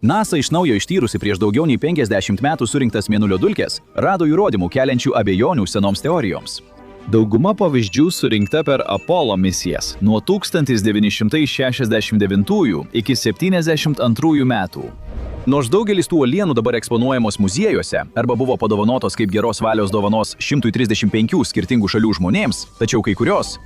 NASA iš naujo ištyrusi prieš daugiau nei 50 metų surinktas Mėnulio dulkes, rado įrodymų keliančių abejonių senoms teorijoms. Dauguma pavyzdžių surinkta per Apollo misijas nuo 1969 iki 1972 metų. Nors daugelis tų uolienų dabar eksponuojamos muziejuose arba buvo padovanotos kaip geros valios dovanos 135 skirtingų šalių žmonėms, tačiau kai kurios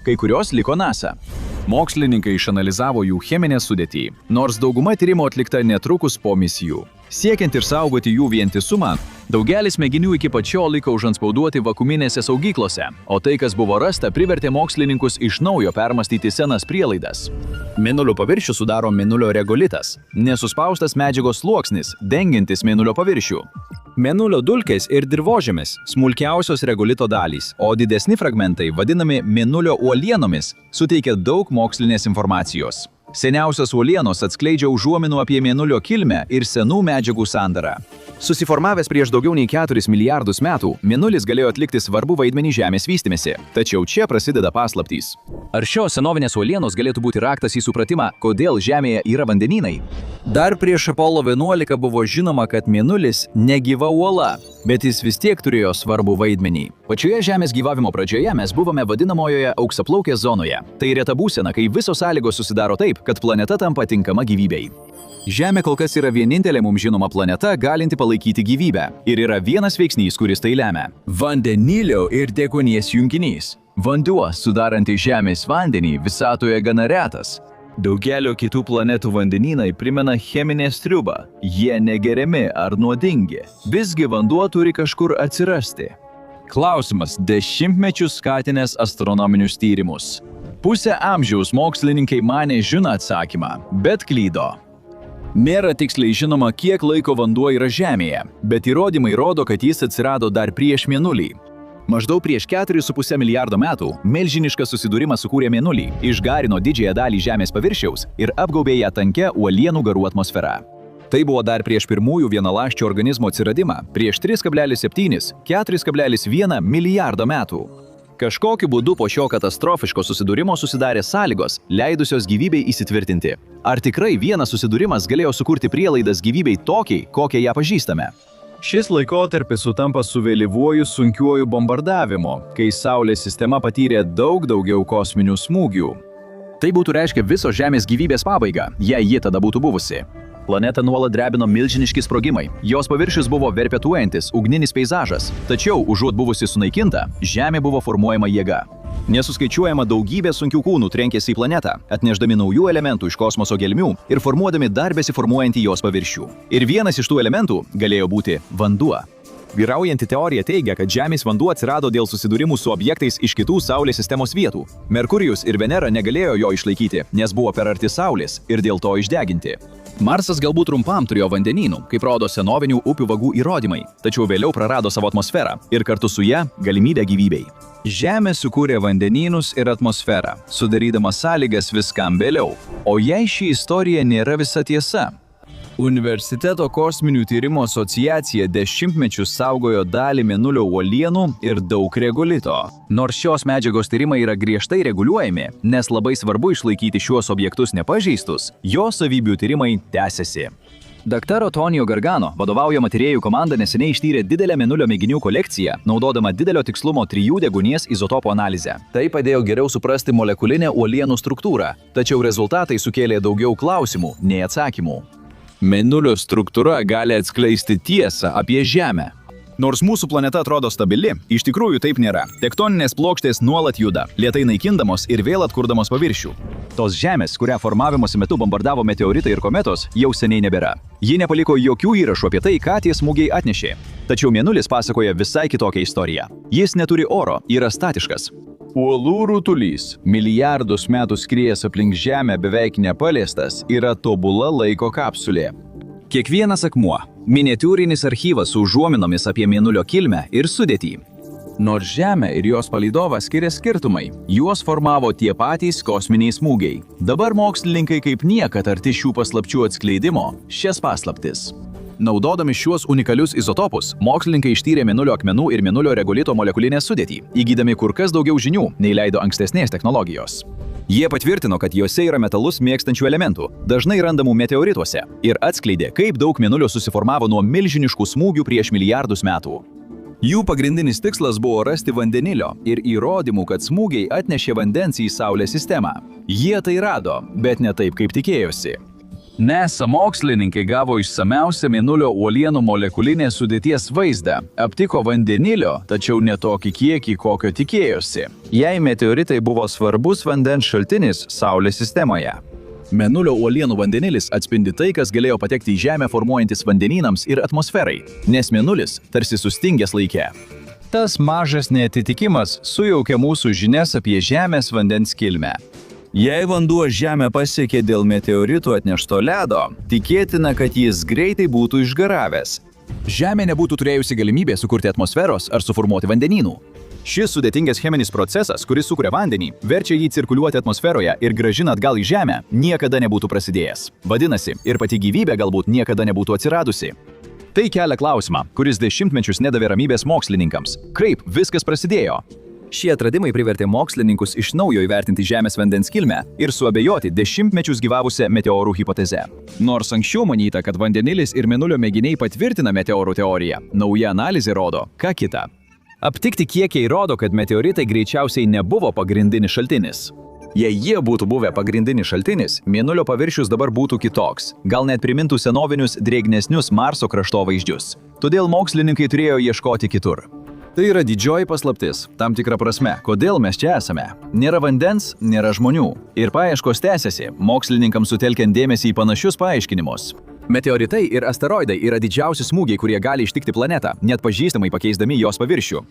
liko NASA. Mokslininkai išanalizavo jų cheminę sudėtį, nors dauguma tyrimų atlikta netrukus po misijų. Siekiant išsaugoti jų vientisumą, daugelis mėginių iki pačio liko užantspauduoti vakuuminėse saugyklose, o tai, kas buvo rasta, privertė mokslininkus iš naujo permastyti senas prielaidas. Mėnulio paviršių sudaro Mėnulio regolitas, nesuspaustas medžiagos sluoksnis, dengiantis Mėnulio paviršių. Mėnulio dulkės ir dirvožemis – smulkiausios regolito dalys, o didesni fragmentai, vadinami Mėnulio uolienomis, suteikia daug mokslinės informacijos. Seniausios uolienos atskleidžia užuominų apie Mėnulio kilmę ir senų medžiagų sandarą. Susiformavęs prieš daugiau nei 4 milijardus metų, Mėnulis galėjo atlikti svarbų vaidmenį Žemės vystymėsi, tačiau čia prasideda paslaptys. Ar šios senovinės uolienos galėtų būti raktas į supratimą, kodėl Žemėje yra vandenynai? Dar prieš Apollo 11 buvo žinoma, kad Mėnulis negyva uola, bet jis vis tiek turėjo svarbų vaidmenį. Pačioje Žemės gyvavimo pradžioje mes buvome vadinamojoje auksaplaukės zonoje. Tai reta būsena, kai visos sąlygos susidaro taip, kad planeta tampa tinkama gyvybei. Žemė kol kas yra vienintelė mums žinoma planeta, galinti palaikyti gyvybę. Ir yra vienas veiksnys, kuris tai lemia. Vandenilio ir deguonies junginys. Vanduo, sudarantis Žemės vandenį, visatoje gana retas. Daugelio kitų planetų vandenynai primena cheminę sriubą. Jie negeriami ar nuodingi. Visgi vanduo turi kažkur atsirasti. Klausimas dešimtmečius skatinęs astronominius tyrimus. Pusę amžiaus mokslininkai manė žino atsakymą, bet klydo. Nėra tiksliai žinoma, kiek laiko vanduo yra Žemėje, bet įrodymai rodo, kad jis atsirado dar prieš Mėnulį. Maždaug prieš 4,5 milijardo metų milžiniškas susidūrimas sukūrė Mėnulį, išgarino didžiąją dalį Žemės paviršiaus ir apgaubė ją tankia uolienų garų atmosfera. Tai buvo dar prieš pirmųjų vienaląsčių organizmo atsiradimą, prieš 3,7–4,1 milijardo metų. Kažkokiu būdu po šio katastrofiško susidūrimo susidarė sąlygos, leidusios gyvybei įsitvirtinti. Ar tikrai vienas susidūrimas galėjo sukurti prielaidas gyvybei tokiai, kokią ją pažįstame? Šis laikotarpis sutampa su vėlyvuoju sunkiuoju bombardavimu, kai Saulės sistema patyrė daug daugiau kosminių smūgių. Tai būtų reiškia viso Žemės gyvybės pabaigą, jei ji tada būtų buvusi. Planetą nuolat drebino milžiniški sprogimai. Jos paviršius buvo verpetuojantis ugninis peizažas, tačiau užuot buvusi sunaikinta, Žemė buvo formuojama jėga. Nesuskaičiuojama daugybė sunkių kūnų trenkėsi į planetą, atnešdami naujų elementų iš kosmoso gelmių ir formuodami dar besiformuojantį jos paviršių. Ir vienas iš tų elementų galėjo būti vanduo. Vyraujanti teorija teigia, kad Žemės vanduo atsirado dėl susidūrimų su objektais iš kitų Saulės sistemos vietų. Merkurijus ir Venera negalėjo jo išlaikyti, nes buvo per arti Saulės ir dėl to išdeginti. Marsas galbūt trumpam turėjo vandenynų, kaip rodo senovinių upių vagų įrodymai, tačiau vėliau prarado savo atmosferą ir kartu su ja galimybę gyvybei. Žemė sukūrė vandenynus ir atmosferą, sudarydama sąlygas viskam vėliau. O jei ši istorija nėra visa tiesa? Universiteto kosminių tyrimų asociacija dešimtmečius saugojo dalį Mėnulio uolienų ir daug regolito. Nors šios medžiagos tyrimai yra griežtai reguliuojami, nes labai svarbu išlaikyti šiuos objektus nepažeistus, jo savybių tyrimai tęsiasi. Dr. Tonijo Gargano vadovaujama tyrėjų komanda neseniai ištyrė didelę Mėnulio mėginių kolekciją, naudodama didelio tikslumo 3 deguonies izotopų analizę. Tai padėjo geriau suprasti molekulinę uolienų struktūrą, tačiau rezultatai sukėlė daugiau klausimų nei atsakymų. Mėnulio struktūra gali atskleisti tiesą apie Žemę. Nors mūsų planeta atrodo stabili, iš tikrųjų taip nėra. Tektoninės plokštės nuolat juda, lėtai naikindamos ir vėl atkurdamos paviršių. Tos Žemės, kurią formavimosi metu bombardavo meteoritai ir kometos, jau seniai nebėra. Ji nepaliko jokių įrašų apie tai, ką tie smūgiai atnešė. Tačiau Mėnulis pasakoja visai kitokią istoriją. Jis neturi oro, yra statiškas. Uolų rutulys, milijardus metų skriejęs aplink Žemę beveik nepaliestas, yra tobula laiko kapsulė. Kiekvienas akmuo – miniatiūrinis archyvas su užuominomis apie Mėnulio kilmę ir sudėtį. Nors Žemė ir jos palydovas skiria skirtumai, juos formavo tie patys kosminiai smūgiai. Dabar mokslininkai kaip niekad arti šių paslapčių atskleidimo šias paslaptis. Naudodami šiuos unikalius izotopus, mokslininkai ištyrė Mėnulio akmenų ir Mėnulio regolito molekulinę sudėtį, įgydami kur kas daugiau žinių, nei leido ankstesnės technologijos. Jie patvirtino, kad juose yra metalus mėgstančių elementų, dažnai randamų meteorituose, ir atskleidė, kaip daug mėnulio susiformavo nuo milžiniškų smūgių prieš milijardus metų. Jų pagrindinis tikslas buvo rasti vandenilio ir įrodymų, kad smūgiai atnešė vandens į Saulės sistemą. Jie tai rado, bet ne taip, kaip tikėjosi. NASA mokslininkai gavo išsamiausią mėnulio uolienų molekulinės sudėties vaizdą, aptiko vandenilio, tačiau ne tokį kiekį, kokio tikėjosi. Jei meteoritai buvo svarbus vandens šaltinis Saulės sistemoje. Mėnulio uolienų vandenilis atspindi tai, kas galėjo patekti į Žemę formuojantis vandenynams ir atmosferai, nes mėnulis tarsi sustingęs laike. Tas mažas neatitikimas sujaukė mūsų žinias apie Žemės vandens kilmę. Jei vanduo Žemę pasiekė dėl meteoritų atnešto ledo, tikėtina, kad jis greitai būtų išgaravęs. Žemė nebūtų turėjusi galimybę sukurti atmosferos ar suformuoti vandenynų. Šis sudėtingas cheminis procesas, kuris sukuria vandenį, verčia jį cirkuliuoti atmosferoje ir grąžina atgal į Žemę, niekada nebūtų prasidėjęs. Vadinasi, ir pati gyvybė galbūt niekada nebūtų atsiradusi. Tai kelia klausimą, kuris dešimtmečius nedavė ramybės mokslininkams. Kaip viskas prasidėjo? Šie atradimai privertė mokslininkus iš naujo įvertinti Žemės vandens kilmę ir suabejoti dešimtmečius gyvavusią meteorų hipotezę. Nors anksčiau manyta, kad vandenilis ir mėnulio mėginiai patvirtina meteorų teoriją, nauja analizė rodo ką kita. Aptikti kiekiai rodo, kad meteoritai greičiausiai nebuvo pagrindinis šaltinis. Jei jie būtų buvę pagrindinis šaltinis, mėnulio paviršius dabar būtų kitoks, gal net primintų senovinius drėgnesnius Marso kraštovaizdžius. Todėl mokslininkai turėjo ieškoti kitur. Tai yra didžioji paslaptis, tam tikra prasme, kodėl mes čia esame. Nėra vandens, nėra žmonių. Ir paieškos tęsiasi, mokslininkams sutelkiant dėmesį į panašius paaiškinimus. Meteoritai ir asteroidai yra didžiausi smūgiai, kurie gali ištikti planetą, net pažįstamai pakeisdami jos paviršių.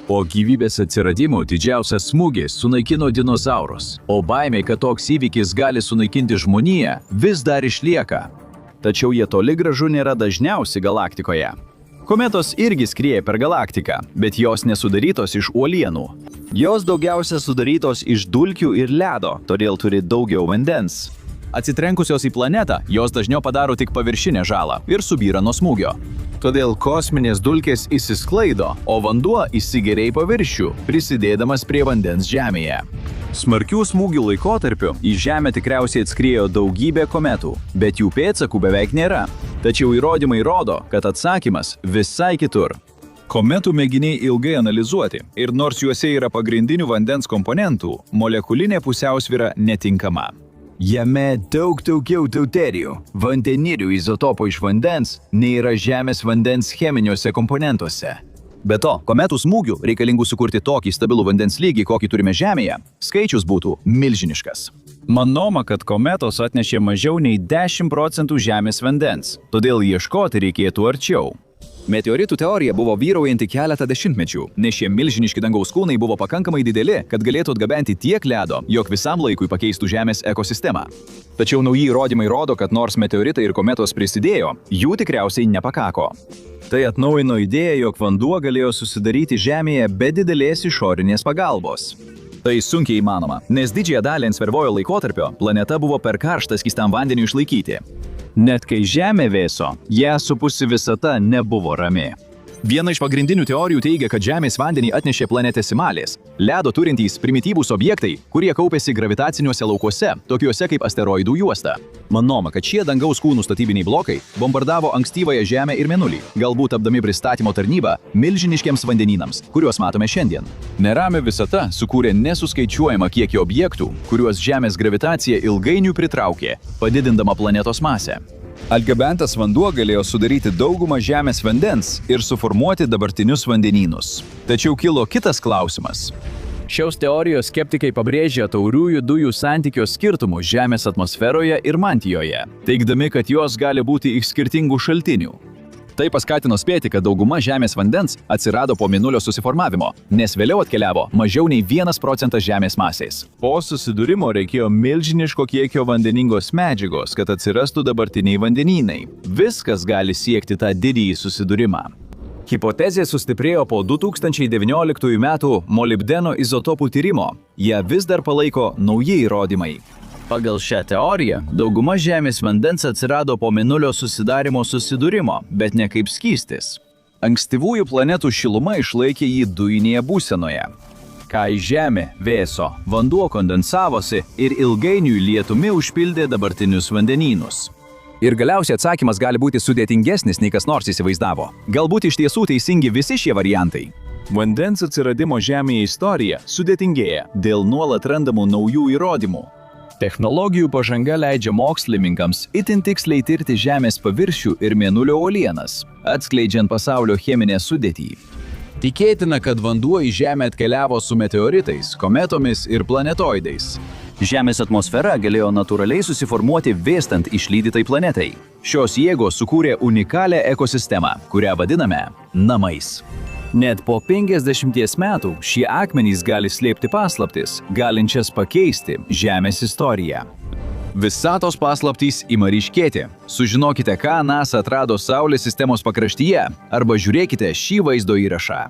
Po gyvybės atsiradimo didžiausias smūgis sunaikino dinozaurus, o baimė, kad toks įvykis gali sunaikinti žmoniją, vis dar išlieka. Tačiau jie toli gražu nėra dažniausi galaktikoje. Kometos irgi skrieja per galaktiką, bet jos nesudarytos iš uolienų. Jos daugiausia sudarytos iš dulkių ir ledo, todėl turi daugiau vandens. Atsitrenkusios į planetą, jos dažniau padaro tik paviršinę žalą ir subyra nuo smūgio. Todėl kosminės dulkės išsisklaido, o vanduo įsigeria į paviršių, prisidėdamas prie vandens Žemėje. Smarkių smūgių laikotarpiu į Žemę tikriausiai atskriejo daugybė kometų, bet jų pėdsakų beveik nėra. Tačiau įrodymai rodo, kad atsakymas visai kitur. Kometų mėginiai ilgai analizuoti ir nors juose yra pagrindinių vandens komponentų, molekulinė pusiausvyra netinkama. Jame daug daugiau deuterijų, vandenilių izotopų iš vandens, nei yra Žemės vandens cheminiuose komponentuose. Be to, kometų smūgių reikalingų sukurti tokį stabilų vandens lygį, kokį turime Žemėje, skaičius būtų milžiniškas. Manoma, kad kometos atnešė mažiau nei 10% Žemės vandens, todėl ieškoti reikėtų arčiau. Meteoritų teorija buvo vyraujanti keletą dešimtmečių, nes šie milžiniški dangaus kūnai buvo pakankamai dideli, kad galėtų atgabenti tiek ledo, jog visam laikui pakeistų Žemės ekosistemą. Tačiau nauji įrodymai rodo, kad nors meteoritai ir kometos prisidėjo, jų tikriausiai nepakako. Tai atnaujino idėją, jog vanduo galėjo susidaryti Žemėje be didelės išorinės pagalbos. Tai sunkiai įmanoma, nes didžiąją dalį ansvervojo laikotarpio planeta buvo per karšta skystam vandeniui išlaikyti. Net kai Žemė vėso, ją supusi visata nebuvo rami. Viena iš pagrindinių teorijų teigia, kad Žemės vandenį atnešė planetės Himalės, ledo turintys primityvūs objektai, kurie kaupėsi gravitaciniuose laukuose, tokiuose kaip asteroidų juosta. Manoma, kad šie dangaus kūnų statybiniai blokai bombardavo ankstyvąją Žemę ir Mėnulį, galbūt tapdami pristatymo tarnybą milžiniškiems vandenynams, kuriuos matome šiandien. Nerami visata sukūrė nesuskaičiuojamą kiekį objektų, kuriuos Žemės gravitacija ilgainiui pritraukė, padidindama planetos masę. Atgabentas vanduo galėjo sudaryti daugumą Žemės vandens ir suformuoti dabartinius vandenynus. Tačiau kilo kitas klausimas. Šios teorijos skeptikai pabrėžia tauriųjų dujų santykio skirtumus Žemės atmosferoje ir mantijoje, teigdami, kad jos gali būti iš skirtingų šaltinių. Tai paskatino spėti, kad dauguma Žemės vandens atsirado po Mėnulio susiformavimo, nes vėliau atkeliavo mažiau nei 1% Žemės masės. Po susidūrimo reikėjo milžiniško kiekio vandeningos medžiagos, kad atsirastų dabartiniai vandenynai. Viskas gali siekti tą didįjį susidūrimą. Hipotezė sustiprėjo po 2019 metų molibdeno izotopų tyrimo. Ją vis dar palaiko nauji įrodymai. Pagal šią teoriją, dauguma Žemės vandens atsirado po Mėnulio susidarimo susidūrimo, bet ne kaip skystis. Ankstyvųjų planetų šiluma išlaikė jį dujinėje būsenoje. kai Žemė vėso, vanduo kondensavosi ir ilgainiui lietumi užpildė dabartinius vandenynus. Ir galiausiai atsakymas gali būti sudėtingesnis, nei kas nors įsivaizdavo. Galbūt iš tiesų teisingi visi šie variantai. Vandens atsiradimo Žemėje istorija sudėtingėja dėl nuolat randamų naujų įrodymų. Technologijų pažanga leidžia mokslininkams itin tiksliai tirti Žemės paviršių ir Mėnulio uolienas, atskleidžiant pasaulio cheminę sudėtį. Tikėtina, kad vanduo į Žemę atkeliavo su meteoritais, kometomis ir planetoidais. Žemės atmosfera galėjo natūraliai susiformuoti vėstant išlydytai planetai. Šios jėgos sukūrė unikalią ekosistemą, kurią vadiname namais. Net po 50 metų šie akmenys gali slėpti paslaptis, galinčias pakeisti Žemės istoriją. Visatos paslaptys ima ryškėti. Sužinokite, ką NASA atrado Saulės sistemos pakraštyje, arba žiūrėkite šį vaizdo įrašą.